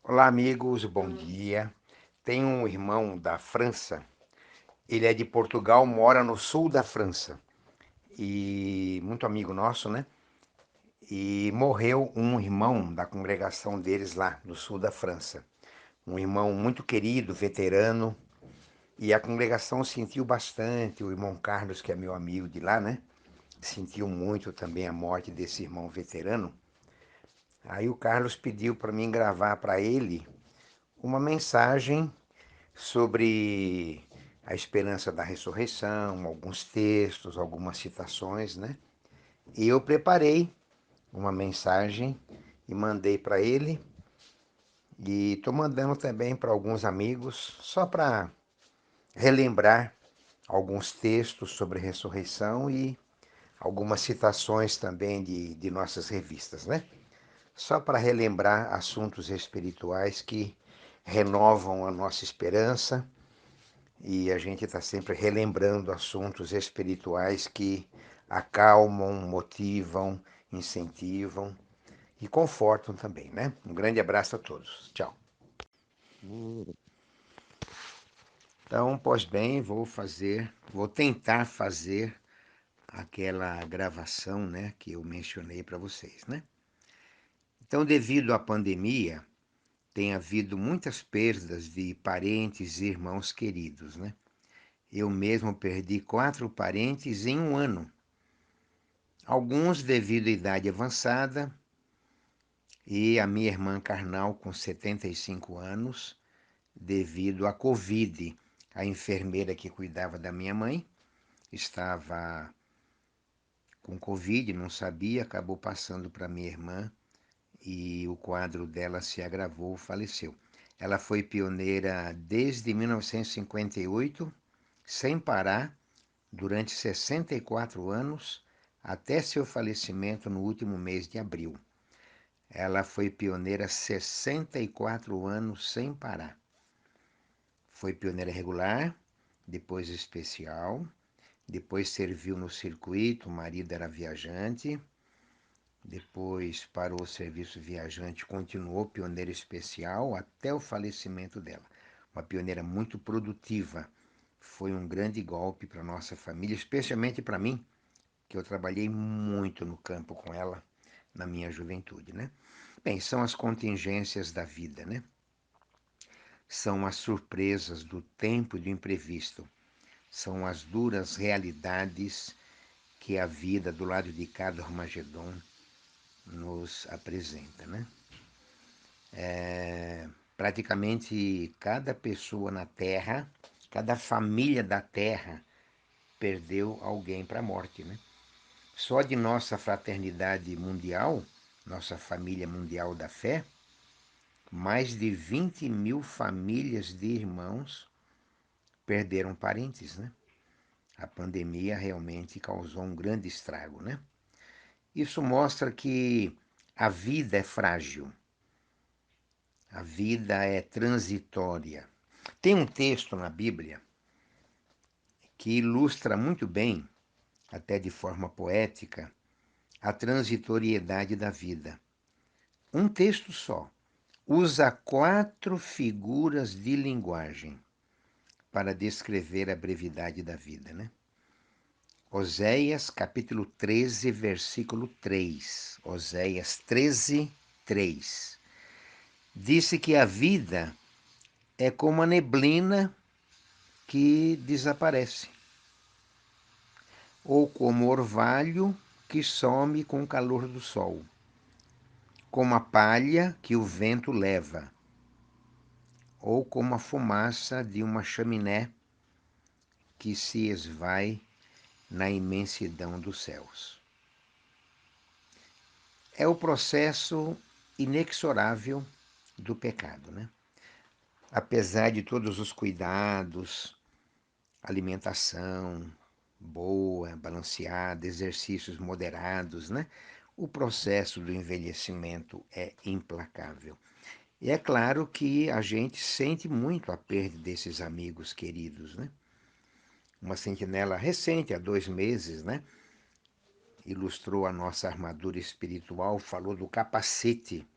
Olá, amigos, bom dia. Tenho um irmão da França, ele é de Portugal, mora no sul da França e muito amigo nosso, né? E morreu um irmão da congregação deles lá no sul da França. Um irmão muito querido, veterano, e a congregação sentiu bastante. O irmão Carlos, que é meu amigo de lá, né? Sentiu muito também a morte desse irmão veterano. Aí o Carlos pediu para mim gravar para ele uma mensagem sobre a esperança da ressurreição, alguns textos, algumas citações, né? E eu preparei uma mensagem e mandei para ele. E estou mandando também para alguns amigos, só para relembrar alguns textos sobre ressurreição e algumas citações também de nossas revistas, né? Só para relembrar assuntos espirituais que renovam a nossa esperança. E a gente está sempre relembrando assuntos espirituais que acalmam, motivam, incentivam e confortam também, né? Um grande abraço a todos. Tchau. Então, pois bem, vou tentar fazer aquela gravação, né, que eu mencionei para vocês, né? Então, devido à pandemia, tem havido muitas perdas de parentes e irmãos queridos, né? Eu mesmo perdi 4 parentes em um ano. Alguns devido à idade avançada, e a minha irmã carnal com 75 anos, devido à Covid. A enfermeira que cuidava da minha mãe estava com Covid, não sabia, acabou passando para minha irmã e o quadro dela se agravou, faleceu. Ela foi pioneira desde 1958, sem parar, durante 64 anos, até seu falecimento no último mês de abril. Ela foi pioneira 64 anos sem parar. Foi pioneira regular, depois especial, depois serviu no circuito, o marido era viajante, depois parou o serviço viajante, continuou pioneira especial até o falecimento dela. Uma pioneira muito produtiva. Foi um grande golpe para nossa família, especialmente para mim, que eu trabalhei muito no campo com ela na minha juventude, né? Bem, são as contingências da vida, né? São as surpresas do tempo e do imprevisto. São as duras realidades que a vida do lado de cá do Armagedon nos apresenta, né? Praticamente cada pessoa na Terra, cada família da Terra perdeu alguém para a morte, né? Só de nossa fraternidade mundial, nossa família mundial da fé, mais de 20 mil famílias de irmãos perderam parentes, né? A pandemia realmente causou um grande estrago, né? Isso mostra que a vida é frágil, a vida é transitória. Tem um texto na Bíblia que ilustra muito bem, até de forma poética, a transitoriedade da vida. Um texto só usa 4 figuras de linguagem para descrever a brevidade da vida, né? Oséias, capítulo 13, versículo 3. Oséias 13, 3. Disse que a vida é como a neblina que desaparece, ou como orvalho que some com o calor do sol, como a palha que o vento leva, ou como a fumaça de uma chaminé que se esvai na imensidão dos céus. É o processo inexorável do pecado, né? Apesar de todos os cuidados, alimentação boa, balanceada, exercícios moderados, né? O processo do envelhecimento é implacável. E é claro que a gente sente muito a perda desses amigos queridos, né? Uma sentinela recente, há 2 meses, né? Ilustrou a nossa armadura espiritual, falou do capacete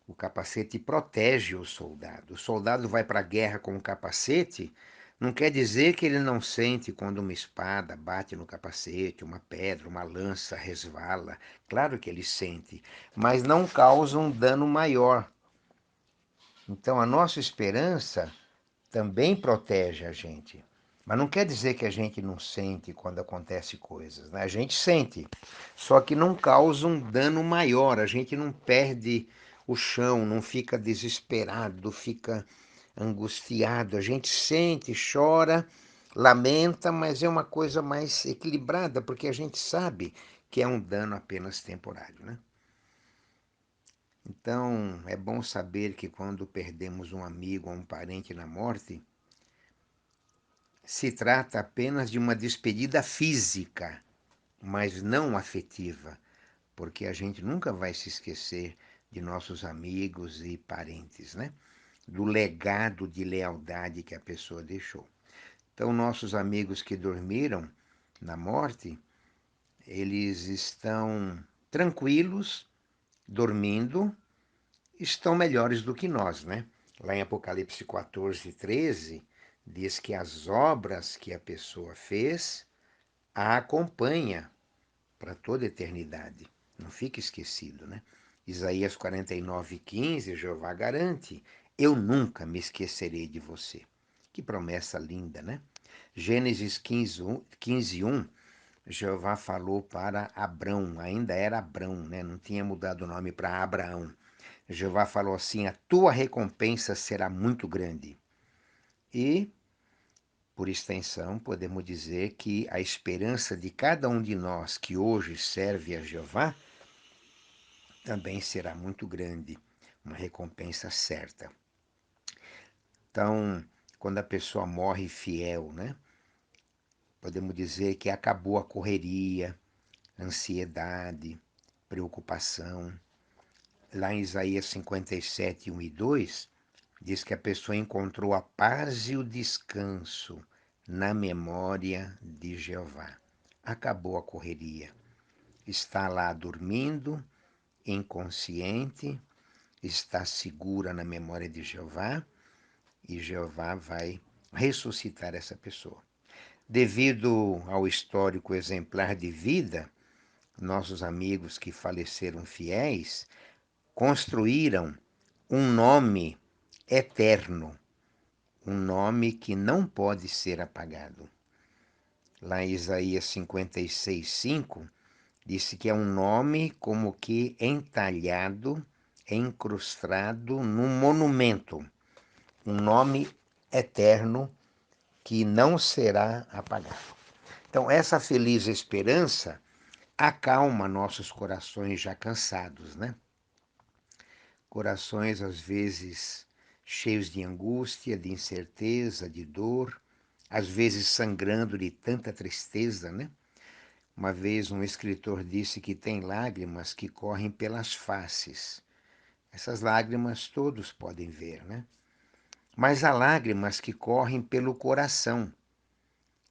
O capacete protege o soldado. O soldado vai para a guerra com o capacete, não quer dizer que ele não sente quando uma espada bate no capacete, uma pedra, uma lança resvala. Claro que ele sente, mas não causa um dano maior. Então a nossa esperança também protege a gente. Mas não quer dizer que a gente não sente quando acontece coisas, né? A gente sente, só que não causa um dano maior. A gente não perde o chão, não fica desesperado, fica angustiado. A gente sente, chora, lamenta, mas é uma coisa mais equilibrada, porque a gente sabe que é um dano apenas temporário, né? Então, é bom saber que quando perdemos um amigo ou um parente na morte, se trata apenas de uma despedida física, mas não afetiva, porque a gente nunca vai se esquecer de nossos amigos e parentes, né? Do legado de lealdade que a pessoa deixou. Então, nossos amigos que dormiram na morte, eles estão tranquilos, dormindo, estão melhores do que nós, né? Lá em Apocalipse 14:13, diz que as obras que a pessoa fez a acompanha para toda a eternidade. Não fica esquecido, né? Isaías 49:15, Jeová garante: eu nunca me esquecerei de você. Que promessa linda, né? Gênesis 15:1, Jeová falou para Abrão, ainda era Abrão, né? Não tinha mudado o nome para Abraão. Jeová falou assim: a tua recompensa será muito grande. E, por extensão, podemos dizer que a esperança de cada um de nós que hoje serve a Jeová também será muito grande, uma recompensa certa. Então, quando a pessoa morre fiel, né? Podemos dizer que acabou a correria, ansiedade, preocupação. Lá em Isaías 57, 1 e 2, diz que a pessoa encontrou a paz e o descanso na memória de Jeová. Acabou a correria. Está lá dormindo, inconsciente, está segura na memória de Jeová e Jeová vai ressuscitar essa pessoa. Devido ao histórico exemplar de vida, nossos amigos que faleceram fiéis construíram um nome eterno, um nome que não pode ser apagado. Lá em Isaías 56:5, disse que é um nome como que entalhado, incrustado num monumento, um nome eterno que não será apagado. Então, essa feliz esperança acalma nossos corações já cansados, né? Corações às vezes cheios de angústia, de incerteza, de dor, às vezes sangrando de tanta tristeza, né? Uma vez um escritor disse que tem lágrimas que correm pelas faces. Essas lágrimas todos podem ver, né? Mas há lágrimas que correm pelo coração.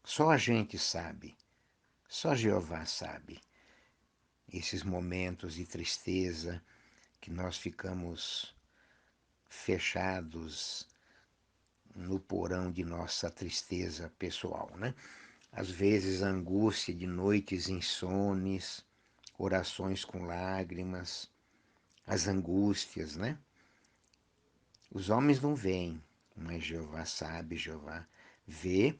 Só a gente sabe, só Jeová sabe. Esses momentos de tristeza que nós ficamos fechados no porão de nossa tristeza pessoal, né? Às vezes a angústia de noites insones, orações com lágrimas, as angústias, né? Os homens não veem, mas Jeová sabe, Jeová vê.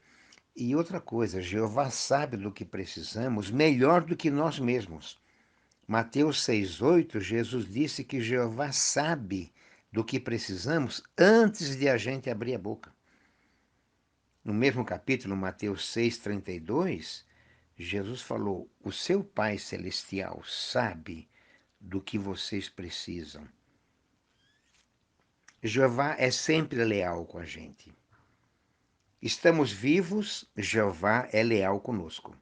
E outra coisa, Jeová sabe do que precisamos melhor do que nós mesmos. Mateus 6:8, Jesus disse que Jeová sabe do que precisamos antes de a gente abrir a boca. No mesmo capítulo, Mateus 6:32, Jesus falou: o seu Pai Celestial sabe do que vocês precisam. Jeová é sempre leal com a gente. Estamos vivos, Jeová é leal conosco.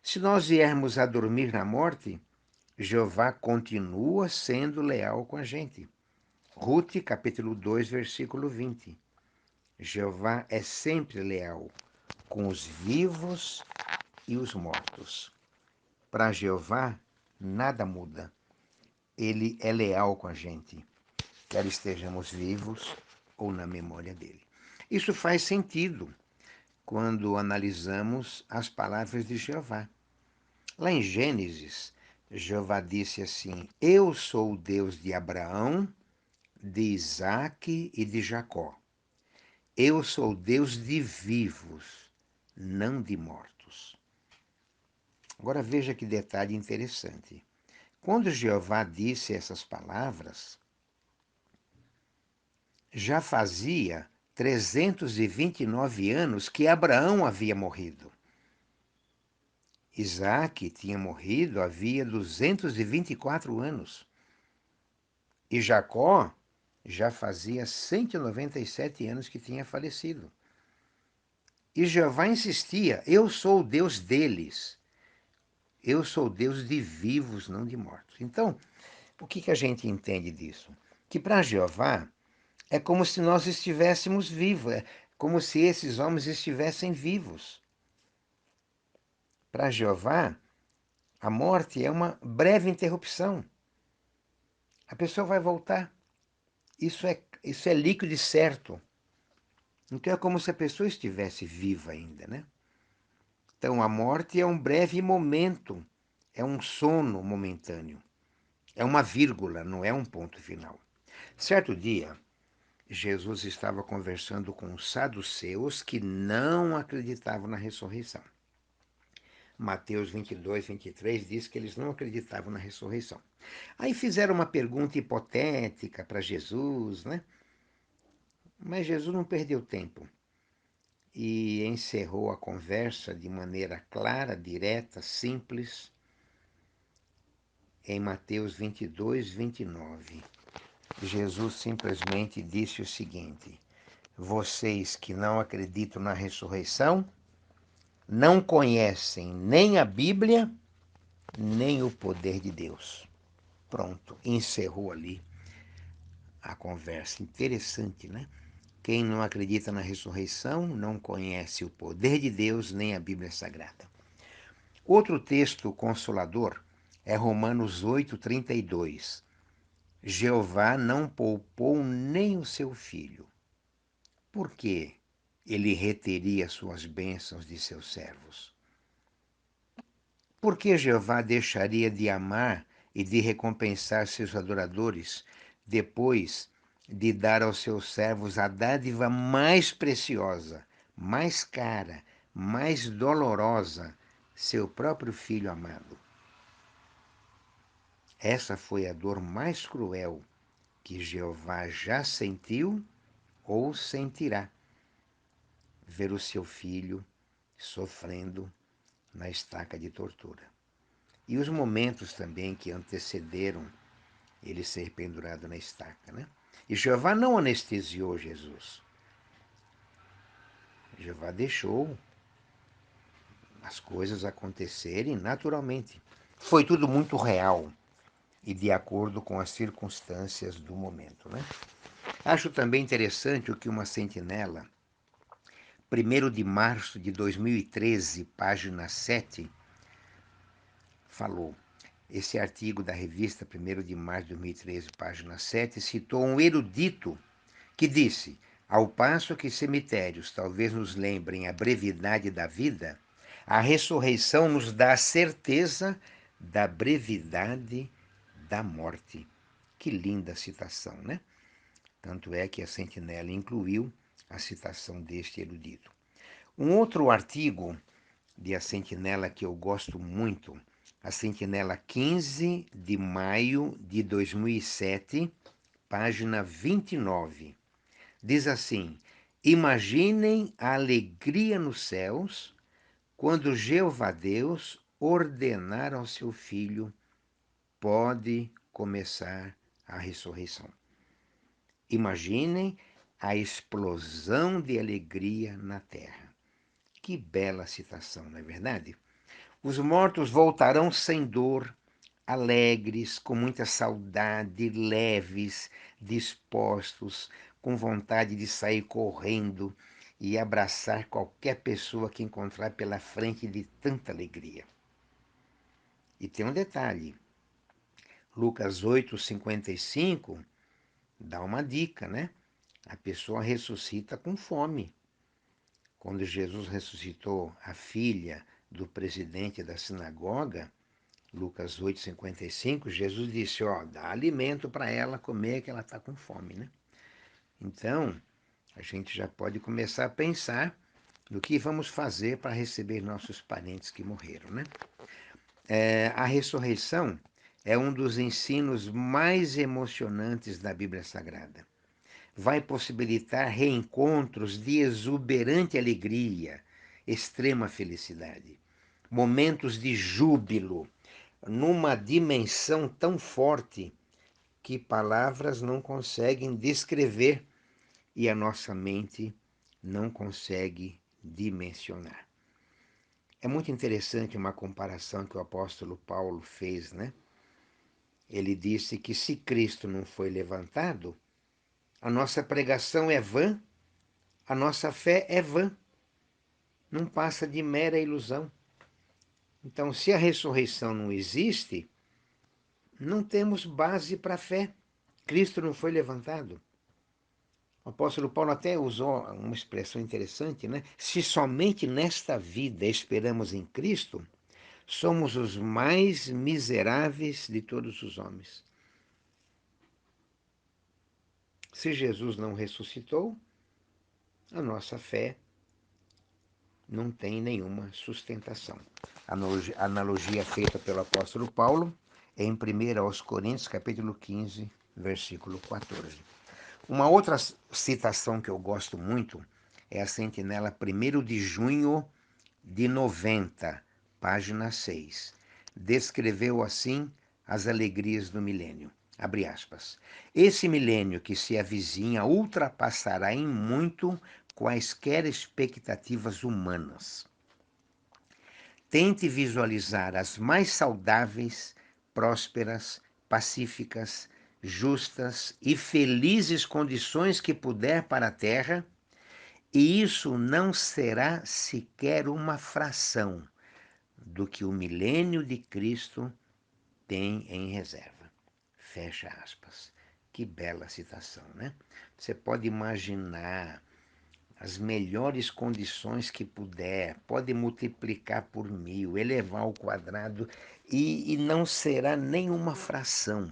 Se nós viermos a dormir na morte, Jeová continua sendo leal com a gente. Rute, capítulo 2, versículo 20. Jeová é sempre leal com os vivos e os mortos. Para Jeová, nada muda. Ele é leal com a gente. quer estejamos vivos ou na memória dele. Isso faz sentido quando analisamos as palavras de Jeová. Lá em Gênesis, Jeová disse assim: Eu sou o Deus de Abraão, de Isaque e de Jacó. Eu sou o Deus de vivos, não de mortos. Agora veja que detalhe interessante. Quando Jeová disse essas palavras, já fazia 329 anos que Abraão havia morrido. Isaque tinha morrido havia 224 anos. E Jacó já fazia 197 anos que tinha falecido. E Jeová insistia: Eu sou o Deus deles. Eu sou o Deus de vivos, não de mortos. Então, o que a gente entende disso? Que para Jeová é como se nós estivéssemos vivos, é como se esses homens estivessem vivos. Para Jeová, a morte é uma breve interrupção. A pessoa vai voltar. Isso é líquido e certo. Então é como se a pessoa estivesse viva ainda, né? Então a morte é um breve momento, é um sono momentâneo, é uma vírgula, não é um ponto final. Certo dia, Jesus estava conversando com os saduceus que não acreditavam na ressurreição. Mateus 22, 23 diz que eles não acreditavam na ressurreição. Aí fizeram uma pergunta hipotética para Jesus, né? Mas Jesus não perdeu tempo e encerrou a conversa de maneira clara, direta, simples, em Mateus 22, 29. Jesus simplesmente disse o seguinte: Vocês que não acreditam na ressurreição não conhecem nem a Bíblia, nem o poder de Deus. Pronto, encerrou ali a conversa. Interessante, né? Quem não acredita na ressurreição não conhece o poder de Deus nem a Bíblia Sagrada. Outro texto consolador é Romanos 8:32. Jeová não poupou nem o seu filho. Por que ele reteria suas bênçãos de seus servos? Por que Jeová deixaria de amar e de recompensar seus adoradores depois de dar aos seus servos a dádiva mais preciosa, mais cara, mais dolorosa, seu próprio filho amado? Essa foi a dor mais cruel que Jeová já sentiu ou sentirá, ver o seu filho sofrendo na estaca de tortura. E os momentos também que antecederam ele ser pendurado na estaca, né? E Jeová não anestesiou Jesus. Jeová deixou as coisas acontecerem naturalmente. Foi tudo muito real e de acordo com as circunstâncias do momento, né? Acho também interessante o que uma sentinela, 1º de março de 2013, página 7, falou. Esse artigo da revista 1º de março de 2013, página 7, citou um erudito que disse: ao passo que cemitérios talvez nos lembrem a brevidade da vida, a ressurreição nos dá a certeza da brevidade da morte. Que linda citação, né? Tanto é que a Sentinela incluiu a citação deste erudito. Um outro artigo de A Sentinela que eu gosto muito, a Sentinela 15 de maio de 2007, página 29. Diz assim: Imaginem a alegria nos céus quando Jeová Deus ordenar ao seu filho: pode começar a ressurreição. Imaginem a explosão de alegria na terra. Que bela citação, não é verdade? Os mortos voltarão sem dor, alegres, com muita saudade, leves, dispostos, com vontade de sair correndo e abraçar qualquer pessoa que encontrar pela frente de tanta alegria. E tem um detalhe: Lucas 8:55 dá uma dica, né? A pessoa ressuscita com fome. Quando Jesus ressuscitou a filha do presidente da sinagoga, Lucas 8:55, Jesus disse, ó, dá alimento para ela comer que ela está com fome, né? Então, a gente já pode começar a pensar no que vamos fazer para receber nossos parentes que morreram, né? A ressurreição é um dos ensinos mais emocionantes da Bíblia Sagrada. Vai possibilitar reencontros de exuberante alegria, extrema felicidade, momentos de júbilo, numa dimensão tão forte que palavras não conseguem descrever e a nossa mente não consegue dimensionar. É muito interessante uma comparação que o apóstolo Paulo fez, né? Ele disse que se Cristo não foi levantado, a nossa pregação é vã, a nossa fé é vã, não passa de mera ilusão. Então, se a ressurreição não existe, não temos base para a fé. Cristo não foi levantado. O apóstolo Paulo até usou uma expressão interessante, né? Se somente nesta vida esperamos em Cristo, somos os mais miseráveis de todos os homens. Se Jesus não ressuscitou, a nossa fé não tem nenhuma sustentação. A analogia feita pelo apóstolo Paulo é em 1 aos Coríntios, capítulo 15, versículo 14. Uma outra citação que eu gosto muito é a sentinela 1º de junho de 90, página 6. Descreveu assim as alegrias do milênio. Abre aspas. Esse milênio que se avizinha ultrapassará em muito quaisquer expectativas humanas. Tente visualizar as mais saudáveis, prósperas, pacíficas, justas e felizes condições que puder para a Terra, e isso não será sequer uma fração do que o milênio de Cristo tem em reserva. Fecha aspas. Que bela citação, né? Você pode imaginar as melhores condições que puder, pode multiplicar por 1000, elevar ao quadrado, e não será nenhuma fração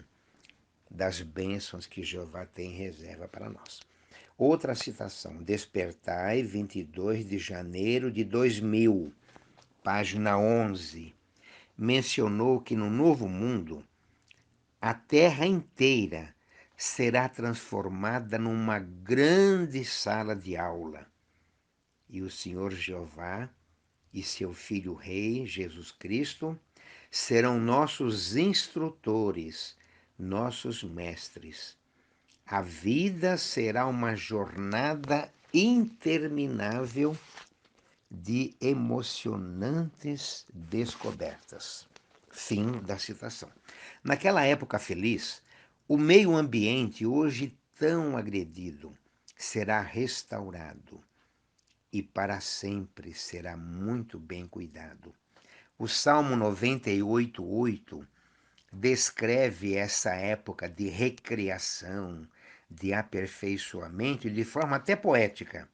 das bênçãos que Jeová tem em reserva para nós. Outra citação, Despertai, 22 de janeiro de 2000, página 11, mencionou que no novo mundo, a terra inteira será transformada numa grande sala de aula. E o Senhor Jeová e seu Filho Rei, Jesus Cristo, serão nossos instrutores, nossos mestres. A vida será uma jornada interminável de emocionantes descobertas. Fim da citação. Naquela época feliz, o meio ambiente, hoje tão agredido, será restaurado e para sempre será muito bem cuidado. O Salmo 98:8 descreve essa época de recriação, de aperfeiçoamento, de forma até poética.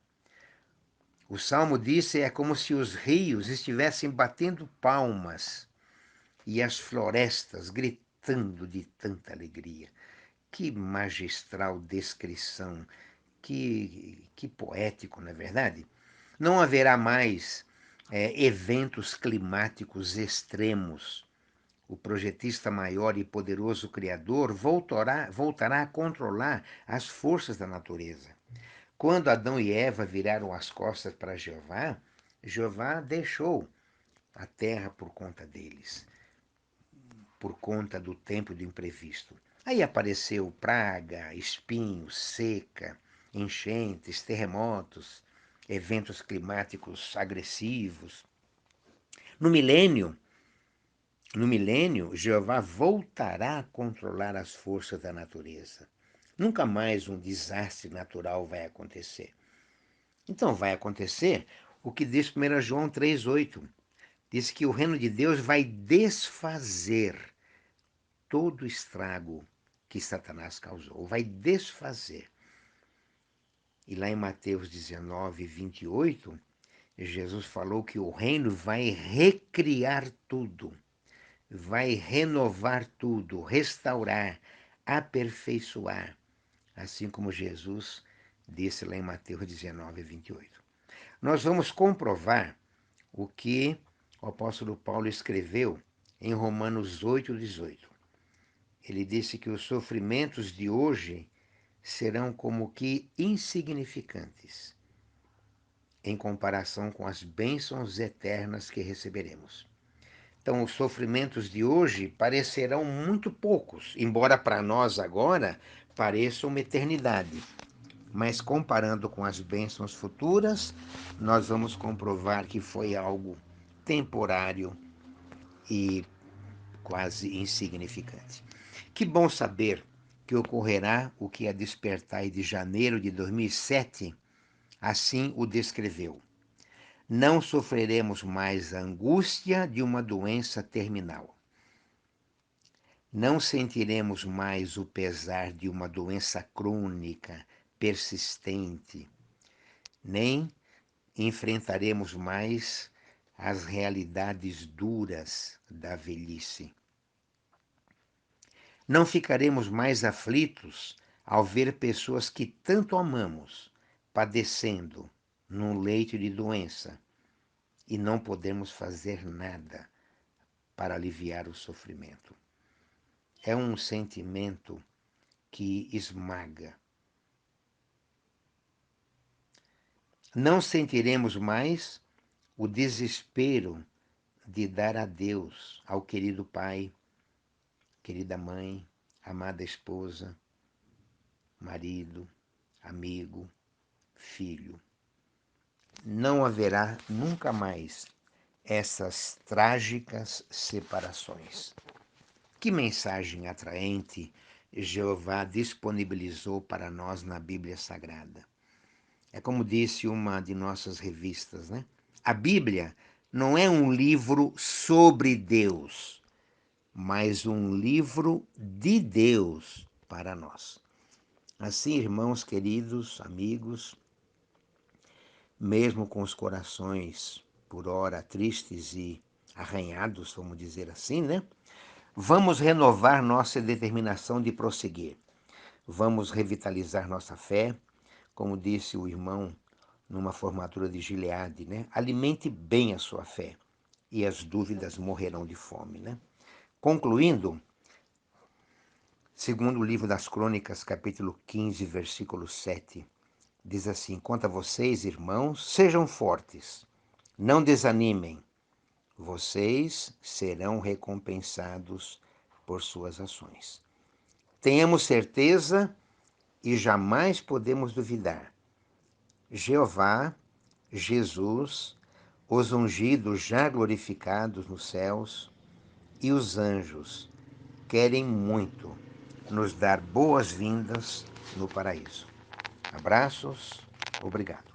O Salmo disse é como se os rios estivessem batendo palmas e as florestas gritando de tanta alegria. Que magistral descrição, que poético, não é verdade? Não haverá mais eventos climáticos extremos. O projetista maior e poderoso Criador voltará a controlar as forças da natureza. Quando Adão e Eva viraram as costas para Jeová, Jeová deixou a terra por conta deles, por conta do tempo do imprevisto. Aí apareceu praga, espinho, seca, enchentes, terremotos, eventos climáticos agressivos. No milênio, no milênio, Jeová voltará a controlar as forças da natureza. Nunca mais um desastre natural vai acontecer. Então vai acontecer o que diz 1 João 3,8. Diz que o reino de Deus vai desfazer todo estrago que Satanás causou, vai desfazer. E lá em Mateus 19, 28, Jesus falou que o reino vai recriar tudo, vai renovar tudo, restaurar, aperfeiçoar, assim como Jesus disse lá em Mateus 19, 28. Nós vamos comprovar o que o apóstolo Paulo escreveu em Romanos 8, 18. Ele disse que os sofrimentos de hoje serão como que insignificantes em comparação com as bênçãos eternas que receberemos. Então, os sofrimentos de hoje parecerão muito poucos, embora para nós agora pareça uma eternidade. Mas comparando com as bênçãos futuras, nós vamos comprovar que foi algo temporário e quase insignificante. Que bom saber que ocorrerá o que a Despertai de janeiro de 2007 assim o descreveu. Não sofreremos mais a angústia de uma doença terminal. Não sentiremos mais o pesar de uma doença crônica, persistente, nem enfrentaremos mais as realidades duras da velhice. Não ficaremos mais aflitos ao ver pessoas que tanto amamos padecendo num leito de doença e não podemos fazer nada para aliviar o sofrimento. É um sentimento que esmaga. Não sentiremos mais o desespero de dar adeus ao querido pai, querida mãe, amada esposa, marido, amigo, filho. Não haverá nunca mais essas trágicas separações. Que mensagem atraente Jeová disponibilizou para nós na Bíblia Sagrada. É como disse uma de nossas revistas, né? A Bíblia não é um livro sobre Deus, mas um livro de Deus para nós. Assim, irmãos queridos, amigos, mesmo com os corações por ora tristes e arranhados, vamos dizer assim, né? Vamos renovar nossa determinação de prosseguir. Vamos revitalizar nossa fé, como disse o irmão numa formatura de Gileade, né? Alimente bem a sua fé e as dúvidas morrerão de fome, né? Concluindo, segundo o livro das Crônicas, capítulo 15, versículo 7, diz assim: quanto a vocês, irmãos, sejam fortes, não desanimem, vocês serão recompensados por suas ações. Tenhamos certeza e jamais podemos duvidar. Jeová, Jesus, os ungidos já glorificados nos céus e os anjos querem muito nos dar boas-vindas no paraíso. Abraços, obrigado.